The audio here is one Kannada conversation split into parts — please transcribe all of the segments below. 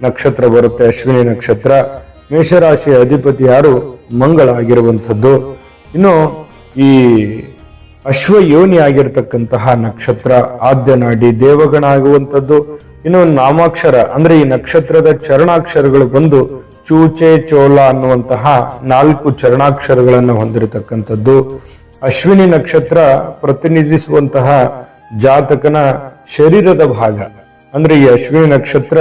ನಕ್ಷತ್ರ ಬರುತ್ತೆ, ಅಶ್ವಿನಿ ನಕ್ಷತ್ರ. ಮೇಷರಾಶಿಯ ಅಧಿಪತಿ ಯಾರು? ಮಂಗಳ ಆಗಿರುವಂಥದ್ದು. ಇನ್ನು ಈ ಅಶ್ವಯೋನಿ ಆಗಿರ್ತಕ್ಕಂತಹ ನಕ್ಷತ್ರ ಆದ್ಯ ನಾಡಿ ದೇವಗಣ ಆಗುವಂಥದ್ದು. ಇನ್ನು ನಾಮಾಕ್ಷರ ಅಂದ್ರೆ ಈ ನಕ್ಷತ್ರದ ಚರಣಾಕ್ಷರಗಳು ಬಂದು ಚೂಚೆ ಚೋಲ ಅನ್ನುವಂತಹ 4 ಚರಣಾಕ್ಷರಗಳನ್ನು ಹೊಂದಿರತಕ್ಕಂಥದ್ದು. ಅಶ್ವಿನಿ ನಕ್ಷತ್ರ ಪ್ರತಿನಿಧಿಸುವಂತಹ ಜಾತಕನ ಶರೀರದ ಭಾಗ ಅಂದ್ರೆ ಈ ಅಶ್ವಿನಿ ನಕ್ಷತ್ರ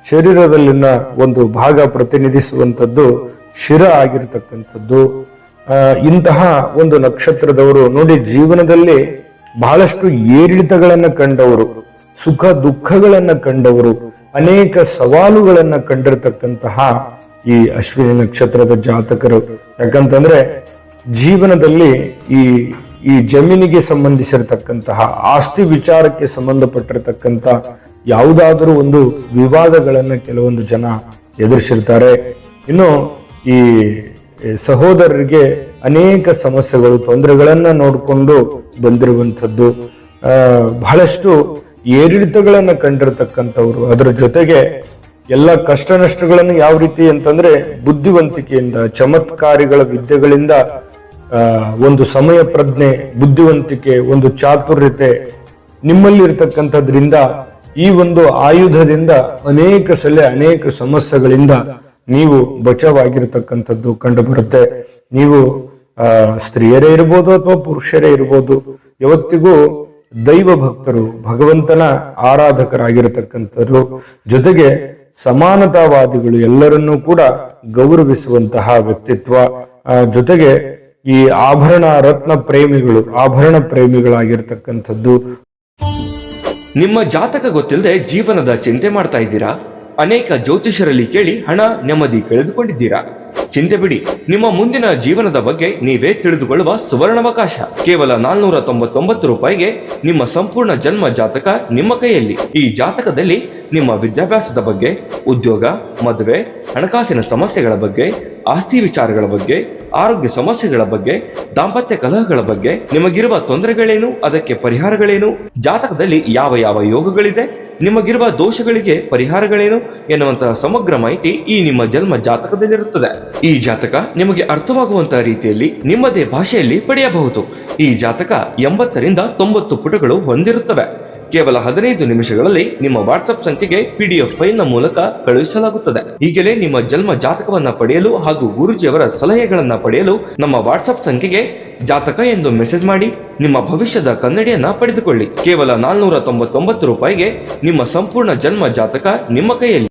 ಶರೀರದಲ್ಲಿನ ಒಂದು ಭಾಗ ಪ್ರತಿನಿಧಿಸುವಂಥದ್ದು ಶಿರ ಆಗಿರತಕ್ಕಂಥದ್ದು. ಇಂತಹ ಒಂದು ನಕ್ಷತ್ರದವರು ನೋಡಿ ಜೀವನದಲ್ಲಿ ಬಹಳಷ್ಟು ಏರಿಳಿತಗಳನ್ನ ಕಂಡವರು, ಸುಖ ದುಃಖಗಳನ್ನ ಕಂಡವರು, ಅನೇಕ ಸವಾಲುಗಳನ್ನ ಕಂಡಿರತಕ್ಕಂತಹ ಈ ಅಶ್ವಿನಿ ನಕ್ಷತ್ರದ ಜಾತಕರು. ಯಾಕಂತಂದ್ರೆ ಜೀವನದಲ್ಲಿ ಈ ಜಮೀನಿಗೆ ಸಂಬಂಧಿಸಿರತಕ್ಕಂತಹ ಆಸ್ತಿ ವಿಚಾರಕ್ಕೆ ಸಂಬಂಧಪಟ್ಟಿರತಕ್ಕಂತ ಯಾವುದಾದರೂ ಒಂದು ವಿವಾದಗಳನ್ನ ಕೆಲವೊಂದು ಜನ ಎದುರಿಸಿರ್ತಾರೆ. ಇನ್ನು ಈ ಸಹೋದರರಿಗೆ ಅನೇಕ ಸಮಸ್ಯೆಗಳು, ತೊಂದರೆಗಳನ್ನ ನೋಡಿಕೊಂಡು ಬಂದಿರುವಂಥದ್ದು. ಬಹಳಷ್ಟು ಏರಿಳಿತಗಳನ್ನ ಕಂಡಿರತಕ್ಕಂಥವ್ರು. ಅದರ ಜೊತೆಗೆ ಎಲ್ಲ ಕಷ್ಟ ನಷ್ಟಗಳನ್ನು ಯಾವ ರೀತಿ ಅಂತಂದ್ರೆ ಬುದ್ಧಿವಂತಿಕೆಯಿಂದ, ಚಮತ್ಕಾರಿಗಳ ವಿದ್ಯೆಗಳಿಂದ, ಒಂದು ಸಮಯ ಪ್ರಜ್ಞೆ, ಬುದ್ಧಿವಂತಿಕೆ, ಒಂದು ಚಾತುರ್ಯತೆ ನಿಮ್ಮಲ್ಲಿ ಇರತಕ್ಕಂಥದ್ರಿಂದ ಈ ಒಂದು ಆಯುಧದಿಂದ ಅನೇಕ ಸಲ ಅನೇಕ ಸಮಸ್ಯೆಗಳಿಂದ ನೀವು ಬಚಾವಾಗಿರತಕ್ಕಂಥದ್ದು ಕಂಡು ಬರುತ್ತೆ. ನೀವು ಸ್ತ್ರೀಯರೇ ಇರ್ಬೋದು ಅಥವಾ ಪುರುಷರೇ ಇರ್ಬೋದು, ಯಾವತ್ತಿಗೂ ದೈವ ಭಕ್ತರು, ಭಗವಂತನ ಆರಾಧಕರಾಗಿರತಕ್ಕಂಥರು, ಜೊತೆಗೆ ಸಮಾನತಾವಾದಿಗಳು, ಎಲ್ಲರನ್ನೂ ಕೂಡ ಗೌರವಿಸುವಂತಹ ವ್ಯಕ್ತಿತ್ವ, ಜೊತೆಗೆ ಈ ಆಭರಣ ರತ್ನ ಪ್ರೇಮಿಗಳು, ಆಭರಣ ಪ್ರೇಮಿಗಳಾಗಿರ್ತಕ್ಕಂಥದ್ದು. ನಿಮ್ಮ ಜಾತಕ ಗೊತ್ತಿಲ್ಲದೆ ಜೀವನದ ಚಿಂತೆ ಮಾಡ್ತಾ ಇದ್ದೀರಾ? ಅನೇಕ ಜ್ಯೋತಿಷರಲ್ಲಿ ಕೇಳಿ ಹಣ ನೆಮ್ಮದಿ ಕಳೆದುಕೊಂಡಿದ್ದೀರಾ? ಚಿಂತೆ ಬಿಡಿ, ನಿಮ್ಮ ಮುಂದಿನ ಜೀವನದ ಬಗ್ಗೆ ನೀವೇ ತಿಳಿದುಕೊಳ್ಳುವ ಸುವರ್ಣಾವಕಾಶ. ಕೇವಲ 499 ರೂಪಾಯಿಗೆ ನಿಮ್ಮ ಸಂಪೂರ್ಣ ಜನ್ಮ ಜಾತಕ ನಿಮ್ಮ ಕೈಯಲ್ಲಿ. ಈ ಜಾತಕದಲ್ಲಿ ನಿಮ್ಮ ವಿದ್ಯಾಭ್ಯಾಸದ ಬಗ್ಗೆ, ಉದ್ಯೋಗ, ಮದುವೆ, ಹಣಕಾಸಿನ ಸಮಸ್ಯೆಗಳ ಬಗ್ಗೆ, ಆಸ್ತಿ ವಿಚಾರಗಳ ಬಗ್ಗೆ, ಆರೋಗ್ಯ ಸಮಸ್ಯೆಗಳ ಬಗ್ಗೆ, ದಾಂಪತ್ಯ ಕಲಹಗಳ ಬಗ್ಗೆ, ನಿಮಗಿರುವ ತೊಂದರೆಗಳೇನು, ಅದಕ್ಕೆ ಪರಿಹಾರಗಳೇನು, ಜಾತಕದಲ್ಲಿ ಯಾವ ಯಾವ ಯೋಗಗಳಿದೆ, ನಿಮಗಿರುವ ದೋಷಗಳಿಗೆ ಪರಿಹಾರಗಳೇನು ಎನ್ನುವಂತಹ ಸಮಗ್ರ ಮಾಹಿತಿ ಈ ನಿಮ್ಮ ಜನ್ಮ ಜಾತಕದಲ್ಲಿರುತ್ತದೆ. ಈ ಜಾತಕ ನಿಮಗೆ ಅರ್ಥವಾಗುವಂತಹ ರೀತಿಯಲ್ಲಿ ನಿಮ್ಮದೇ ಭಾಷೆಯಲ್ಲಿ ಪಡೆಯಬಹುದು. ಈ ಜಾತಕ 80ರಿಂದ 90 ಪುಟಗಳು ಹೊಂದಿರುತ್ತವೆ. ಕೇವಲ 15 ನಿಮಿಷಗಳಲ್ಲಿ ನಿಮ್ಮ ವಾಟ್ಸ್ಆಪ್ ಸಂಖ್ಯೆಗೆ PDF ಫೈಲ್ ನ ಮೂಲಕ ಕಳುಹಿಸಲಾಗುತ್ತದೆ. ಈಗಲೇ ನಿಮ್ಮ ಜನ್ಮ ಜಾತಕವನ್ನ ಪಡೆಯಲು ಹಾಗೂ ಗುರುಜಿಯವರ ಸಲಹೆಗಳನ್ನ ಪಡೆಯಲು ನಮ್ಮ ವಾಟ್ಸ್ಆಪ್ ಸಂಖ್ಯೆಗೆ ಜಾತಕ ಎಂದು ಮೆಸೇಜ್ ಮಾಡಿ ನಿಮ್ಮ ಭವಿಷ್ಯದ ಕನ್ನಡಿಯನ್ನ ಪಡೆದುಕೊಳ್ಳಿ. ಕೇವಲ 499 ರೂಪಾಯಿಗೆ ನಿಮ್ಮ ಸಂಪೂರ್ಣ ಜನ್ಮ ಜಾತಕ ನಿಮ್ಮ ಕೈಯಲ್ಲಿ.